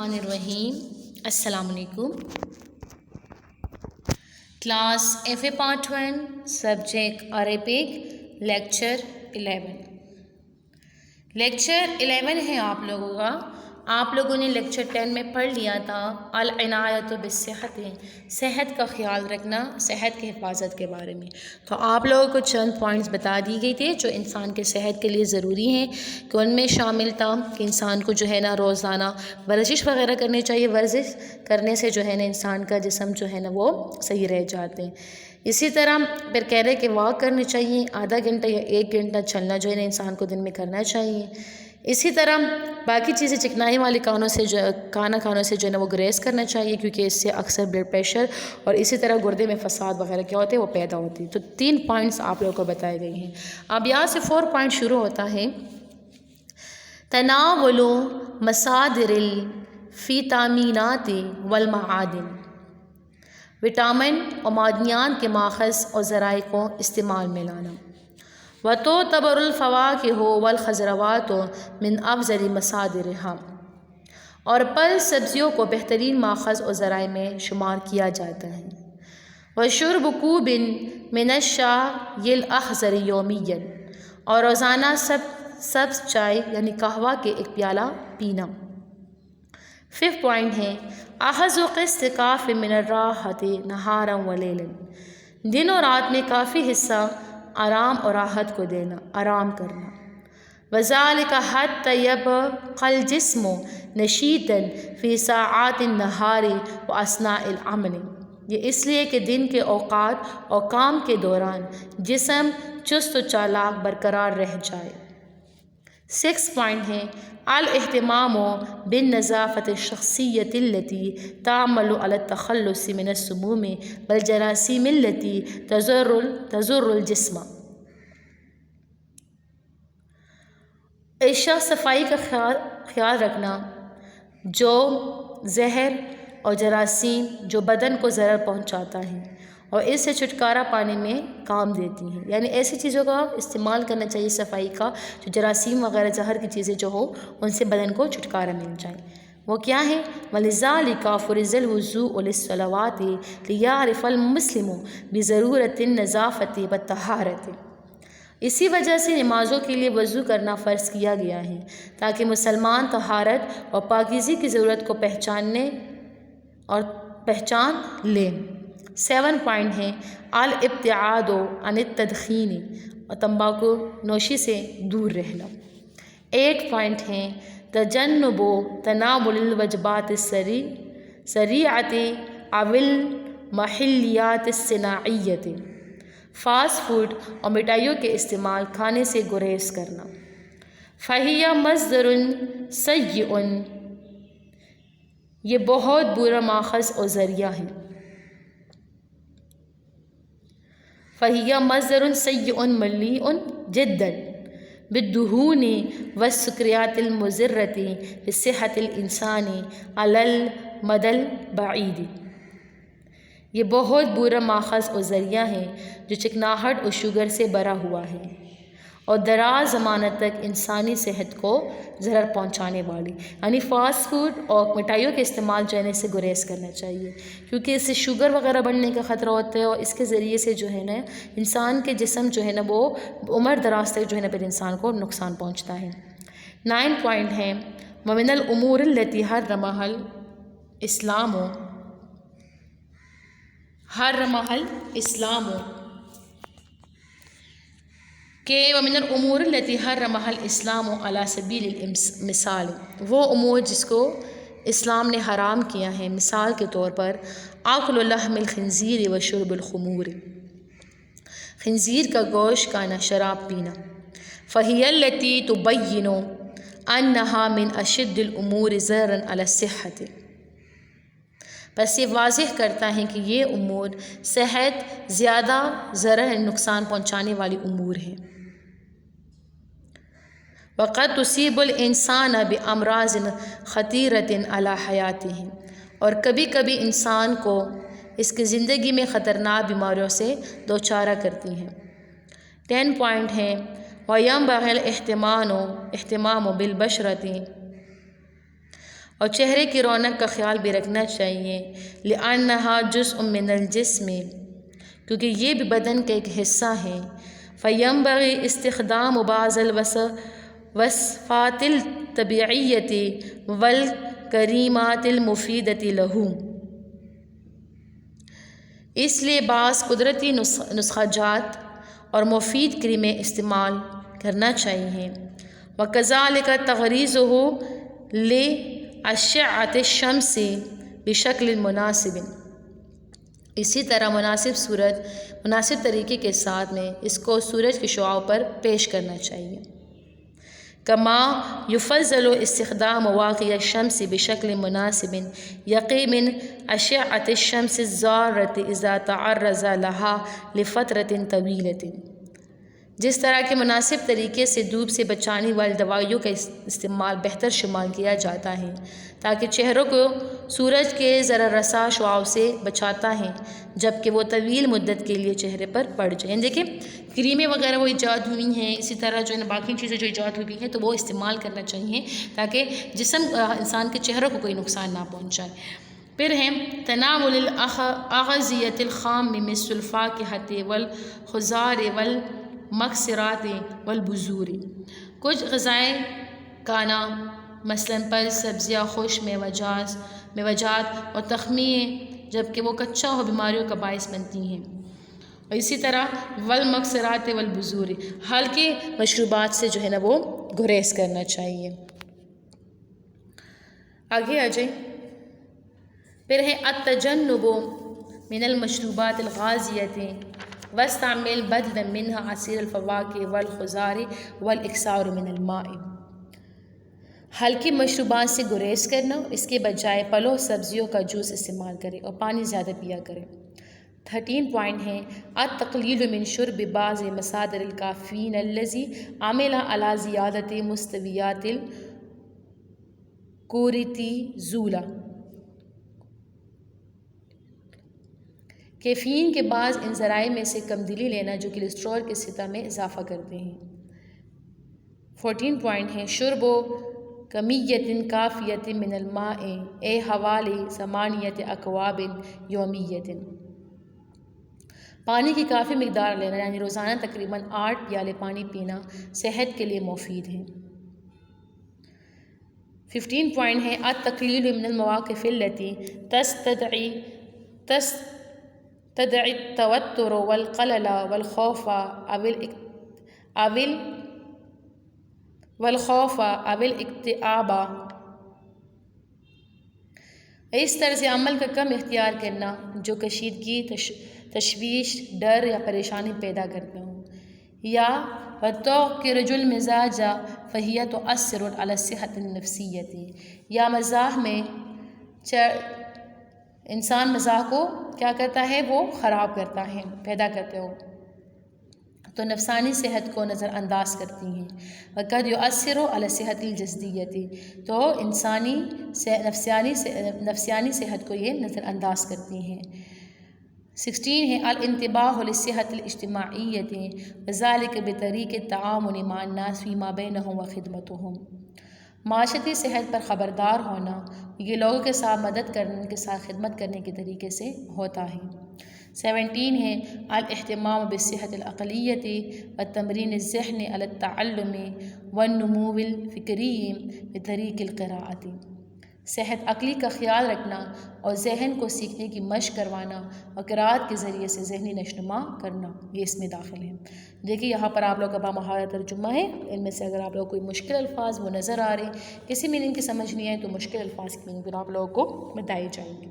बिस्मिल्लाहिर्रहमानिर्रहीम। अस्सलाम वालेकुम। Class FA part 1 subject Arabic lecture 11 है आप लोगों का। आप लोगों ने लेक्चर 10 में पढ़ लिया था अल इनायतु बिस्सिहत, सेहत का ख्याल रखना, सेहत की हिफाजत के बारे में। तो आप लोगों को चंद पॉइंट्स बता दिए गए थे जो इंसान के सेहत के लिए ज़रूरी हैं, कि उनमें शामिल था कि इंसान को जो है ना रोज़ाना वर्जिश वगैरह करनी चाहिए। वर्जिश करने से जो है ना इंसान का जिस्म जो है ना वो सही रह जाते हैं। इसी तरह फिर कह रहे कि वॉक करनी चाहिए, आधा घंटा या 1 घंटा चलना जो है ना इंसान को दिन में करना चाहिए। इसी तरह बाकी चीज़ें चिकनाई वाले खानों से जो है ना वो ग्रेस करना चाहिए, क्योंकि इससे अक्सर ब्लड प्रेशर और इसी तरह गुर्दे में फसाद वगैरह क्या होते हैं वो पैदा होती है। तो 3 पॉइंट्स आप लोगों को बताए गए हैं। अब यहाँ से 4 पॉइंट शुरू होता है। तनावुलु मसादिरिल फ़ितामीनाति वल मआदिन, विटामिन और मादनियात के माखज़ और ज़राए को इस्तेमाल में लाना। व तो तबरुल फ़वाकिहु वल खज़रवात मिन अफ़ज़ली मसादिरिहा, और फल सब्ज़ियों को बेहतरीन माखज़ और ज़राए में शुमार किया जाता है। व शुर्ब कूबिन मिनश्शायिल अख़ज़र यौमियन, और रोज़ाना सब्ज़ चाय यानी कहवा के 1 प्याला पीना। 5th पॉइंट है अख़ज़ु क़िस्त काफ़ी मिनर राहति नहारन व लैलन, दिन और रात में काफ़ी हिस्सा आराम और राहत को देना, आराम करना। वज़ालिका हत्ता यबक़ल जिस्मु नशीतन फ़ी साआतिन नहारी व अस्नाइल अमल, ये इसलिए कि दिन के औक़ात और काम के दौरान जिस्म चुस्त व चालाक बरकरार रह जाए। 6th पॉइंट है अल इह्तिमामु बिन नज़ाफ़त शख़्सियतिल्लती ताअमलु अला तख़ल्लुसि मिन अस्सुमूमि वल जरासीमिल्लती तज़ुर्रुल जिस्म, ऐसा सफाई का ख्याल रखना जो जहर और जरासीम जो बदन को ज़रर पहुँचाता है और इससे छुटकारा पाने में काम देती हैं। यानी ऐसी चीज़ों का इस्तेमाल करना चाहिए सफाई का, जो जरासीम वगैरह जहर की चीज़ें जो हो उनसे बदन को छुटकारा मिल जाए। वो क्या है? वलिज़ालिका फ़ुरिज़ल वुज़ूअ लिस्सलवाति लियारिफ़ल मुस्लिमु बिज़रूरतिन नज़ाफ़ति व तहारति, इसी वजह से नमाज़ों के लिए वज़ू करना फ़र्ज़ किया गया है ताकि मुसलमान तहारत और पाकीज़ी की ज़रूरत को पहचान लें। 7 पॉइंट है अल इब्तिआदु अनित तदख़ीनी, और तंबाकू नोशी से दूर रहना। 8 पॉइंट है तजन्नुबु तनावुलिल वजबात सरीअति अविल महल्लियात सिनाइयति, फ़ास्ट फूड और मिठाइयों के इस्तेमाल खाने से गुरेज करना। फ़हिया मज़दरुन सय्युन, ये बहुत बुरा माखज़ और ज़रिया है। फ़हिया मज़दरुन सय्युन मलीउन जिद्दन बिद्दुहूनि वस्सुक्रियातिल मुज़िर्रति बिस्सिहतिल इंसानी अलल मदल बईद, ये बहुत बुरा माखज़ और ज़रिया है जो चिकनाहट और शुगर से भरा हुआ है और दराज ज़मानत तक इंसानी सेहत को ज़रर पहुंचाने वाली। यानी फ़ास्ट फूड और मिठाइयों के इस्तेमाल जो है से गुरेज करना चाहिए, क्योंकि इससे शुगर वगैरह बढ़ने का ख़तरा होता है और इसके ज़रिए से जो है ना इंसान के जिस्म जो है ना वो उम्र दराज तक जो है ना फिर इंसान को नुकसान पहुँचता है। 9 पॉइंट है वमिनल उमूरिल्लती हर्रमहल इस्लामु के वमिनल उमूर लती हर्रमहल इस्लामु अला सबीलिल मिसाल, वो उमूर जिसको इस्लाम ने हराम किया है मिसाल के तौर पर आकुलु लहमिल खिंजीर व शुर्बुल खुमूर, खिंजीर का गोश्त खाना, शराब पीना। फ़हियल्लती तुबय्यिनु अन्नहा मिन अशद्दिल उमूर ज़ररन अला सिह्हति, बस ये वाज़ेह करता है कि ये उमूर सेहत ज़्यादा ज़रर नुकसान पहुँचाने वाली उमूर है। वक़द तुसीबुल इंसान बिअमराज़िन ख़तीरतिन अला हयातिही, और कभी कभी इंसान को इसकी ज़िंदगी में ख़तरनाक बीमारियों से दोचारा करती हैं। 10 पॉइंट है वयंबग़िल इह्तिमामु बिल बशरति اور چہرے کی رونق کا خیال بھی رکھنا چاہیے، لِأَنَّهَا جُزْءٌ مِّنَ الْجِسْمِ، کیونکہ یہ بھی بدن کا ایک حصہ ہے۔ فَيَنبَغِي اسْتِخْدَامُ بَعْضِ الْوَصْفَاتِ الطَّبِيعِيَّةِ وَالْكَرِيمَاتِ الْمُفِيدَةِ لَهُ، اس لیے بعض قدرتی نسخہ جات اور مفید کریمیں استعمال کرنا چاہیے۔ وَكَذَلِكَ تَغْرِيزُهُ لِأَشْعَةِ الشَّمْسِ بِشَكْلٍ مُنَاسِبٍ، اسی طرح مناسب طریقے کے ساتھ میں اس کو سورج کی شعاؤں پر پیش کرنا چاہیے۔ كما يفضل استخدام مواقع الشمس بشكل مناسب يقي من أشعة الشمس الضارة إذا تعرض لها لفترة طويلة، جس طرح کے مناسب طریقے سے دھوپ سے بچانے والی دوائیوں کا استعمال بہتر شمار کیا جاتا ہے تاکہ چہروں کو سورج کے ضرر رساں شعاؤں سے بچاتا ہے جبکہ وہ طویل مدت کے لیے چہرے پر پڑ جائیں۔ دیکھیں کریمیں وغیرہ وہ ایجاد ہوئی ہیں، اسی طرح جو ہے باقی چیزیں جو ایجاد ہوئی ہیں تو وہ استعمال کرنا چاہیے تاکہ انسان کے چہروں کو کوئی نقصان نہ پہنچائے۔ پھر ہیں تناول الأغذية الخام مثل الفاكهة والخضار والمکسرات والبذور، کچھ غذائیں کھانا مثلاً پھل، سبزیاں، خشک میوجات اور تخمیر جبکہ وہ کچا ہو بیماریوں کا باعث بنتی ہیں۔ اور اسی طرح والمکسرات والبذور، ہلکے مشروبات سے جو ہے نا وہ گریز کرنا چاہیے۔ آگے آ جائیں۔ پھر ہے التجنب من المشروبات الغازیة واستعمل بدلا منها عصير الفواكه والخضار والاكثار من الماء، ہلکی مشروبات سے گریز کرنا، اس کے بجائے پھلوں سبزیوں کا جوس استعمال کرے اور پانی زیادہ پیا کرے۔ 13 پوائنٹ ہیں التقلیل من شرب بعض مصادر الکافین الذی عمل على زیادت مستویات الکورتیزول، کیفین کے بعض ان ذرائع میں سے کم دلی لینا جو کولیسٹرول کی سطح میں اضافہ کرتے ہیں۔ 14 پوائنٹ ہیں شرب کمیت کافیت من الماء حوالی 8 اکواب یومیت، پانی کی کافی مقدار لینا یعنی روزانہ تقریباً 8 پیالے پانی پینا صحت کے لیے مفید ہے۔ 15 پوائنٹ ہے التقلیل من المواقف التي تستدعي التوتر والقلق والخوف او الاکتئاب، اس طرز عمل کا کم اختیار کرنا جو کشیدگی، تشویش، ڈر یا پریشانی پیدا کرتا ہو، یا وتوقر المزاج فهي تؤثر على الصحة النفسية، یا مزاح میں انسان مزاح کو کیا کرتا ہے وہ خراب کرتا ہے، پیدا کرتے ہو تو نفسانی صحت کو نظر انداز کرتی ہیں۔ وقد یؤثر علی الصحة الجسدیة، تو نفسیانی صحت کو یہ نظر انداز کرتی ہیں۔ 16 ہے الانتباہ للصحة الاجتماعیة وذلك بطریق التعامل مع الناس فيما بينهم وخدمتهم، معاشرتی صحت پر خبردار ہونا، یہ لوگوں کے ساتھ مدد کرنے، ان کے ساتھ خدمت کرنے کے طریقے سے ہوتا ہے۔ 17 ہے الاہتمام بالصحة العقلیة والتمرین الذہنی علی التعلم والنمو الفکری بطریق القراءۃ، صحت عقلی کا خیال رکھنا اور ذہن کو سیکھنے کی مشق کروانا اور قراءت کے ذریعے سے ذہنی نشوونما کرنا، یہ اس میں داخل ہے۔ دیکھیے یہاں پر آپ لوگ کا بامہارہ ترجمہ ہے، ان میں سے اگر آپ لوگ کوئی مشکل الفاظ وہ نظر آ رہے ہیں، کسی میننگ کی سمجھ نہیں آئے تو مشکل الفاظ کی میننگ پھر آپ لوگوں کو بتائی جائیں گی۔